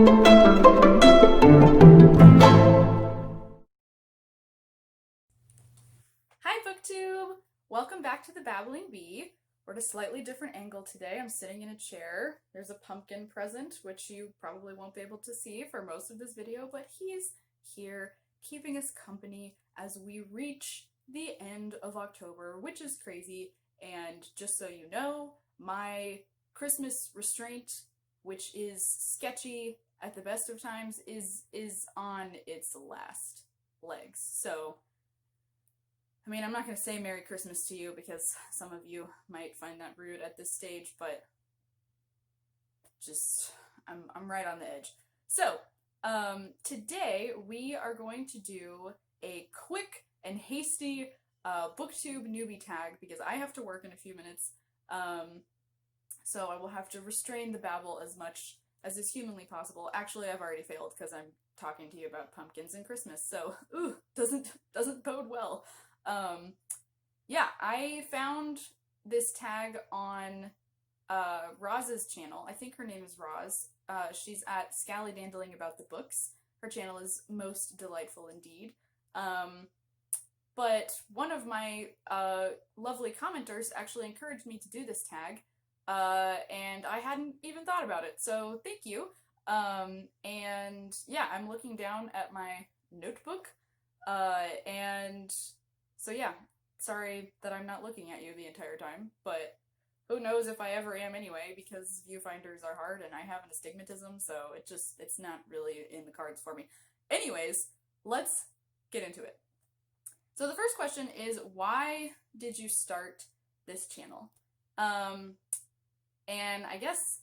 Hi BookTube! Welcome back to the Babbling Bee. We're at a slightly different angle today. I'm sitting in a chair. There's a pumpkin present, which you probably won't be able to see for most of this video, but he's here keeping us company as we reach the end of October, which is crazy. And just so you know, my Christmas restraint, which is sketchy at the best of times, is on its last legs. So I mean, I'm not going to say Merry Christmas to you because some of you might find that rude at this stage, but just, I'm right on the edge. So, today we are going to do a quick and hasty BookTube newbie tag because I have to work in a few minutes. So I will have to restrain the babble as much as is humanly possible. Actually, I've already failed because I'm talking to you about pumpkins and Christmas, so, ooh, doesn't bode well. Yeah, I found this tag on Roz's channel. I think her name is Roz. She's at Scallydandling About the Books. Her channel is most delightful indeed. But one of my lovely commenters actually encouraged me to do this tag, and I hadn't even thought about it, so thank you. And yeah, I'm looking down at my notebook, and so yeah, sorry that I'm not looking at you the entire time, but who knows if I ever am anyway, because viewfinders are hard and I have an astigmatism, so it's not really in the cards for me. Anyways, let's get into it. So the first question is, why did you start this channel? And I guess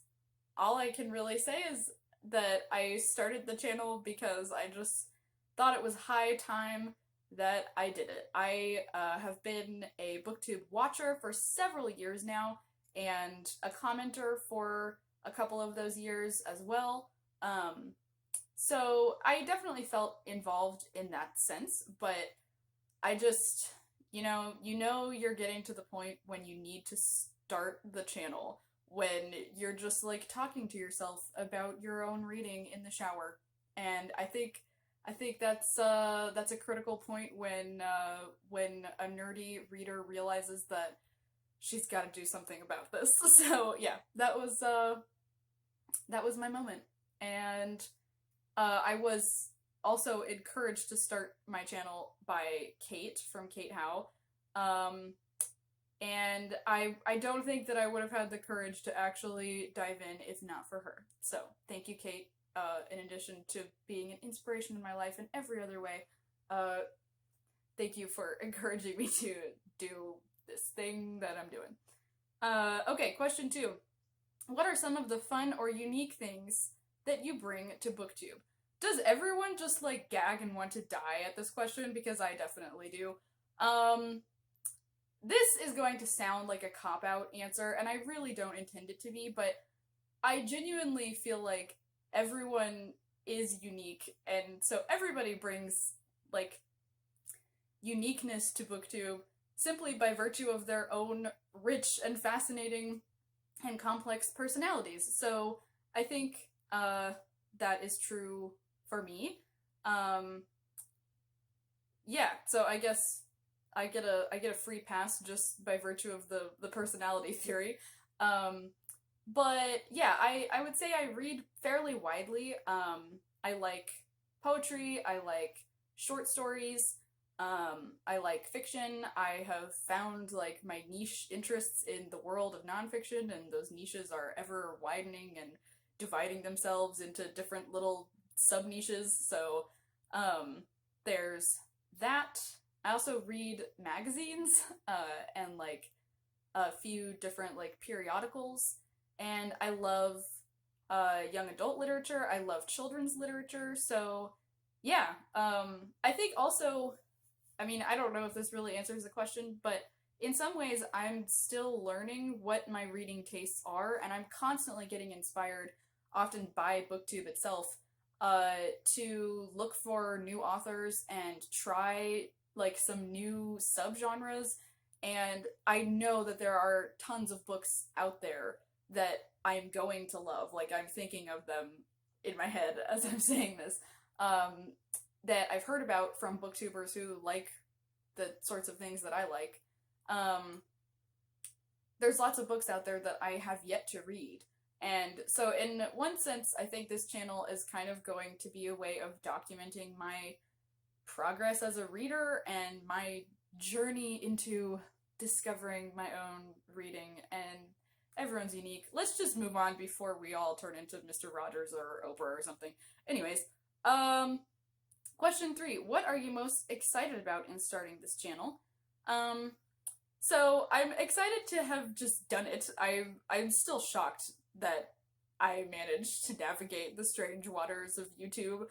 all I can really say is that I started the channel because I just thought it was high time that I did it. I have been a BookTube watcher for several years now, and a commenter for a couple of those years as well. So I definitely felt involved in that sense, but I just, you know you're getting to the point when you need to start the channel, when you're just like talking to yourself about your own reading in the shower. And I think that's a critical point when a nerdy reader realizes that she's got to do something about this. So yeah, that was my moment, and I was also encouraged to start my channel by Kate from Kate How, and I don't think that I would have had the courage to actually dive in if not for her. So thank you, Kate. In addition to being an inspiration in my life in every other way, thank you for encouraging me to do this thing that I'm doing. Okay, question 2. What are some of the fun or unique things that you bring to BookTube? Does everyone just like gag and want to die at this question? Because I definitely do. This is going to sound like a cop-out answer, and I really don't intend it to be, but I genuinely feel like everyone is unique, and so everybody brings, like, uniqueness to BookTube simply by virtue of their own rich and fascinating and complex personalities. So I think that is true for me. Yeah, so I guess I get a free pass just by virtue of the personality theory. But yeah, I would say I read fairly widely. I like poetry, I like short stories, I like fiction. I have found like my niche interests in the world of nonfiction, and those niches are ever widening and dividing themselves into different little sub-niches. So there's that. I also read magazines, and like a few different like periodicals. And I love young adult literature. I love children's literature. So yeah, I think also, I mean, I don't know if this really answers the question, but in some ways I'm still learning what my reading tastes are, and I'm constantly getting inspired, often by BookTube itself, to look for new authors and try like some new subgenres. And I know that there are tons of books out there that I'm going to love. Like, I'm thinking of them in my head as I'm saying this, that I've heard about from booktubers who like the sorts of things that I like. There's lots of books out there that I have yet to read. And so in one sense, I think this channel is kind of going to be a way of documenting my progress as a reader and my journey into discovering my own reading, and everyone's unique. Let's just move on before we all turn into Mr. Rogers or Oprah or something. Anyways, question 3. What are you most excited about in starting this channel? So I'm excited to have just done it. I'm still shocked that I managed to navigate the strange waters of YouTube,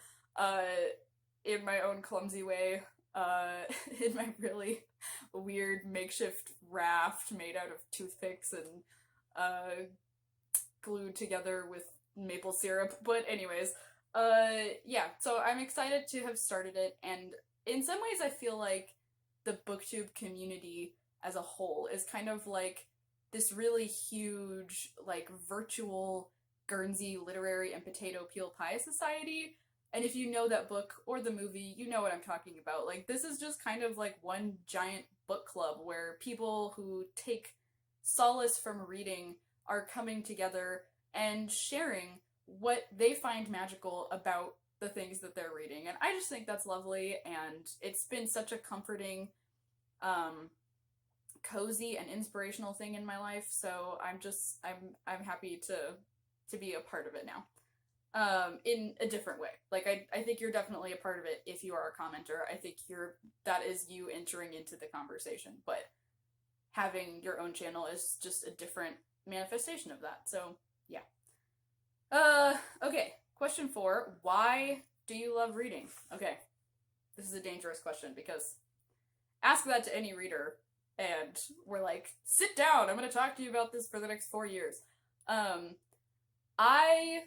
in my own clumsy way, in my really weird makeshift raft made out of toothpicks and, glued together with maple syrup. But anyways, yeah, so I'm excited to have started it, and in some ways I feel like the BookTube community as a whole is kind of like this really huge, like, virtual Guernsey literary and potato peel pie society. And if you know that book or the movie, you know what I'm talking about. Like, this is just kind of like one giant book club where people who take solace from reading are coming together and sharing what they find magical about the things that they're reading. And I just think that's lovely, and it's been such a comforting, cozy and inspirational thing in my life. So I'm happy to be a part of it now. In a different way. Like, I think you're definitely a part of it if you are a commenter. I think that is you entering into the conversation, but having your own channel is just a different manifestation of that. So, yeah. Okay. Question 4. Why do you love reading? Okay. This is a dangerous question because ask that to any reader and we're like, sit down, I'm gonna talk to you about this for the next 4 years. I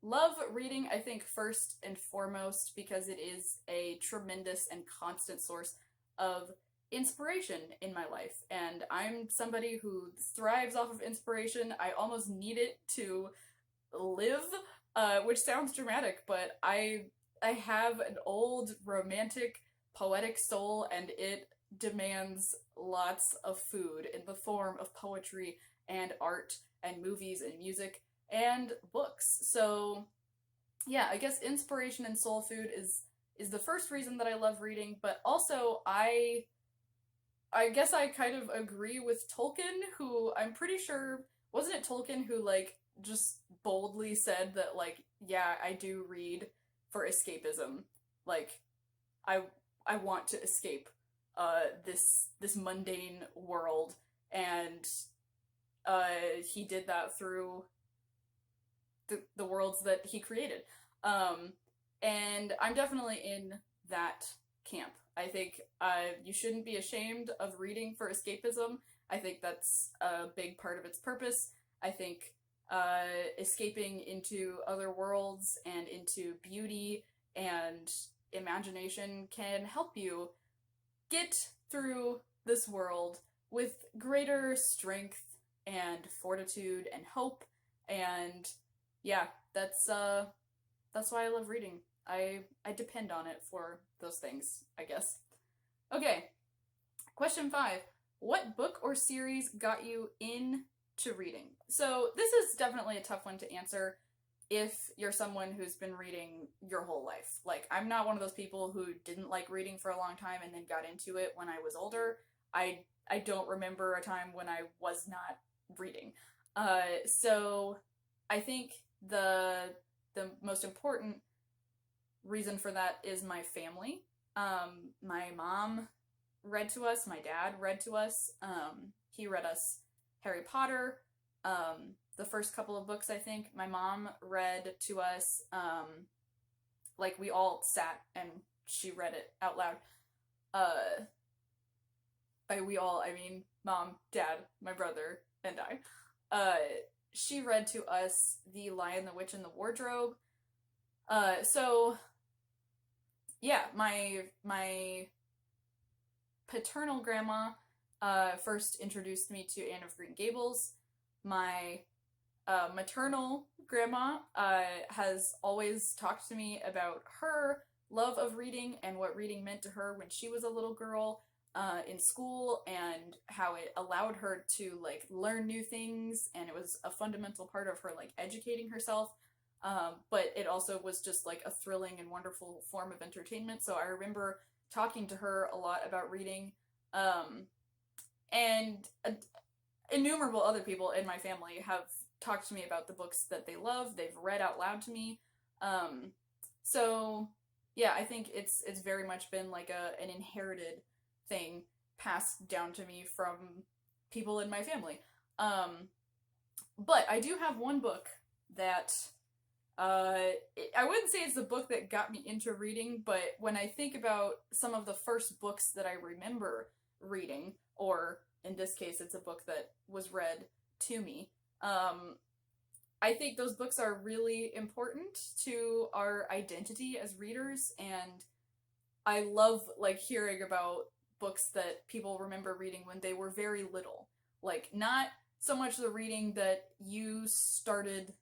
love reading, I think, first and foremost because it is a tremendous and constant source of inspiration in my life, and I'm somebody who thrives off of inspiration. I almost need it to live, which sounds dramatic, but I have an old romantic poetic soul, and it demands lots of food in the form of poetry and art and movies and music and books. So yeah, I guess inspiration and soul food is the first reason that I love reading, but also I guess I kind of agree with Tolkien, who I'm pretty sure, wasn't it Tolkien who, like, just boldly said that, like, yeah, I do read for escapism. Like, I want to escape this mundane world, and he did that through the worlds that he created. And I'm definitely in that camp. I think you shouldn't be ashamed of reading for escapism. I think that's a big part of its purpose. I think escaping into other worlds and into beauty and imagination can help you get through this world with greater strength and fortitude and hope. And yeah, that's why I love reading. I depend on it for those things, I guess. Okay, question 5. What book or series got you into reading? So this is definitely a tough one to answer if you're someone who's been reading your whole life. Like, I'm not one of those people who didn't like reading for a long time and then got into it when I was older. I don't remember a time when I was not reading. So I think the most important reason for that is my family. My mom read to us, my dad read to us. He read us Harry Potter, the first couple of books, I think. My mom read to us, like, we all sat and she read it out loud. By we all, I mean mom, dad, my brother, and I. She read to us The Lion, the Witch, and the Wardrobe. So yeah, my paternal grandma first introduced me to Anne of Green Gables. My maternal grandma has always talked to me about her love of reading and what reading meant to her when she was a little girl in school, and how it allowed her to like learn new things, and it was a fundamental part of her like educating herself. But it also was just like a thrilling and wonderful form of entertainment. So I remember talking to her a lot about reading, and innumerable other people in my family have talked to me about the books that they love. They've read out loud to me. So yeah, I think it's very much been like an inherited thing passed down to me from people in my family. But I do have one book that I wouldn't say it's the book that got me into reading, but when I think about some of the first books that I remember reading, or in this case, it's a book that was read to me, I think those books are really important to our identity as readers, and I love like hearing about books that people remember reading when they were very little. Like, not so much the reading that you started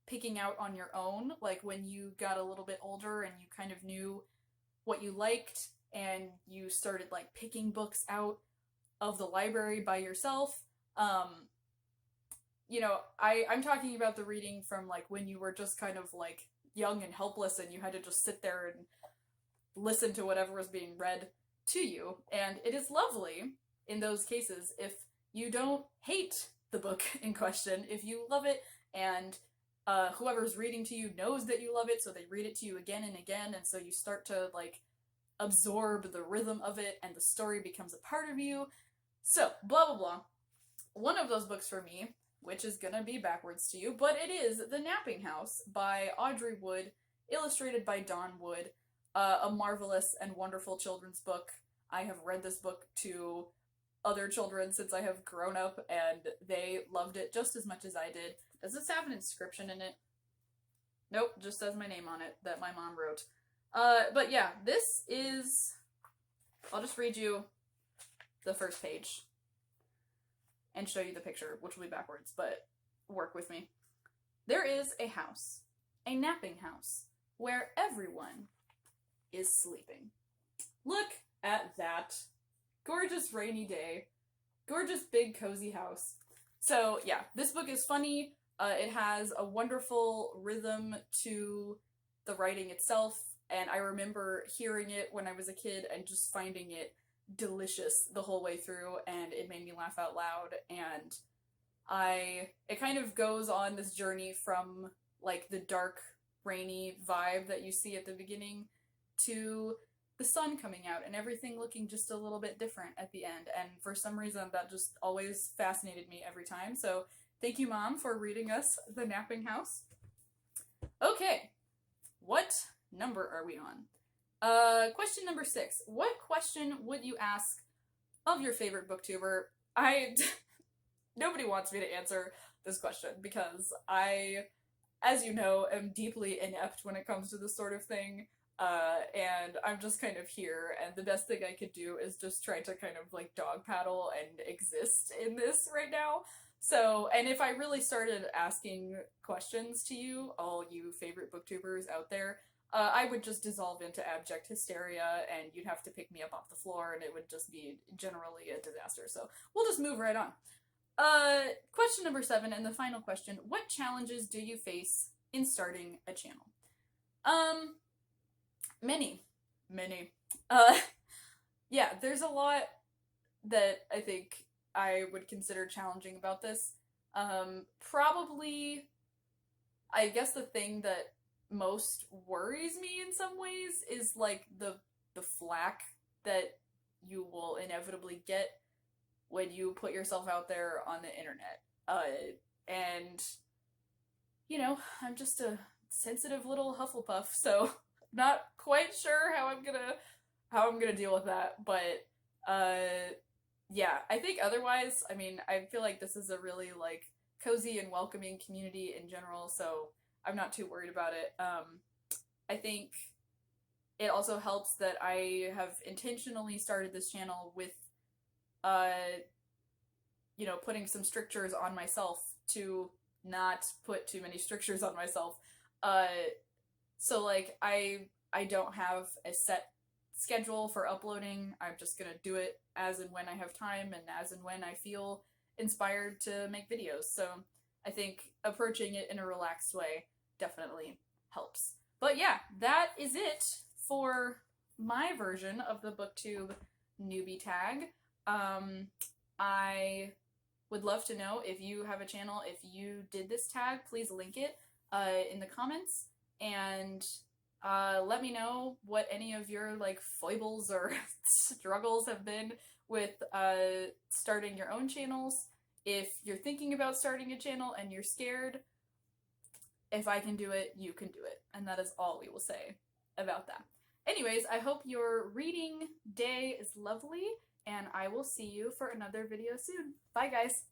picking out on your own, like when you got a little bit older and you kind of knew what you liked and you started like picking books out of the library by yourself. You know, I'm talking about the reading from like when you were just kind of like young and helpless and you had to just sit there and listen to whatever was being read to you. And it is lovely in those cases if you don't hate the book in question, if you love it, and whoever's reading to you knows that you love it, so they read it to you again and again, and so you start to like absorb the rhythm of it and the story becomes a part of you. So, blah blah blah. One of those books for me, which is gonna be backwards to you, but it is The Napping House by Audrey Wood, illustrated by Dawn Wood. A marvelous and wonderful children's book. I have read this book to other children since I have grown up, and they loved it just as much as I did. Does this have an inscription in it? Nope, just says my name on it that my mom wrote. But yeah, this is... I'll just read you the first page and show you the picture, which will be backwards, but work with me. There is a house, a napping house, where everyone is sleeping. Look at that. Gorgeous rainy day. Gorgeous big cozy house. So yeah, this book is funny. It has a wonderful rhythm to the writing itself, and I remember hearing it when I was a kid and just finding it delicious the whole way through, and it made me laugh out loud. And it kind of goes on this journey from like the dark, rainy vibe that you see at the beginning to the sun coming out and everything looking just a little bit different at the end. And for some reason that just always fascinated me every time. So thank you, Mom, for reading us The Napping House. Okay, what number are we on? Question number 6. What question would you ask of your favorite booktuber? Nobody wants me to answer this question because I, as you know, am deeply inept when it comes to this sort of thing. And I'm just kind of here, and the best thing I could do is just try to kind of like dog paddle and exist in this right now. So, and if I really started asking questions to you, all you favorite booktubers out there, I would just dissolve into abject hysteria, and you'd have to pick me up off the floor, and it would just be generally a disaster. So we'll just move right on. Question number 7, and the final question: what challenges do you face in starting a channel? Many. Yeah, there's a lot that I think I would consider challenging about this. Probably, I guess the thing that most worries me in some ways is like the flack that you will inevitably get when you put yourself out there on the internet. And you know, I'm just a sensitive little Hufflepuff, so not quite sure how I'm gonna deal with that, but yeah, I think otherwise, I mean, I feel like this is a really like cozy and welcoming community in general, so I'm not too worried about it. I think it also helps that I have intentionally started this channel with you know, putting some strictures on myself to not put too many strictures on myself. So like I don't have a set schedule for uploading. I'm just gonna do it as and when I have time and as and when I feel inspired to make videos. So I think approaching it in a relaxed way definitely helps. But yeah, that is it for my version of the BookTube newbie tag. I would love to know if you have a channel, if you did this tag, please link it in the comments, and let me know what any of your like foibles or struggles have been with starting your own channels. If you're thinking about starting a channel and you're scared, if I can do it, you can do it. And that is all we will say about that. Anyways, I hope your reading day is lovely, and I will see you for another video soon. Bye, guys!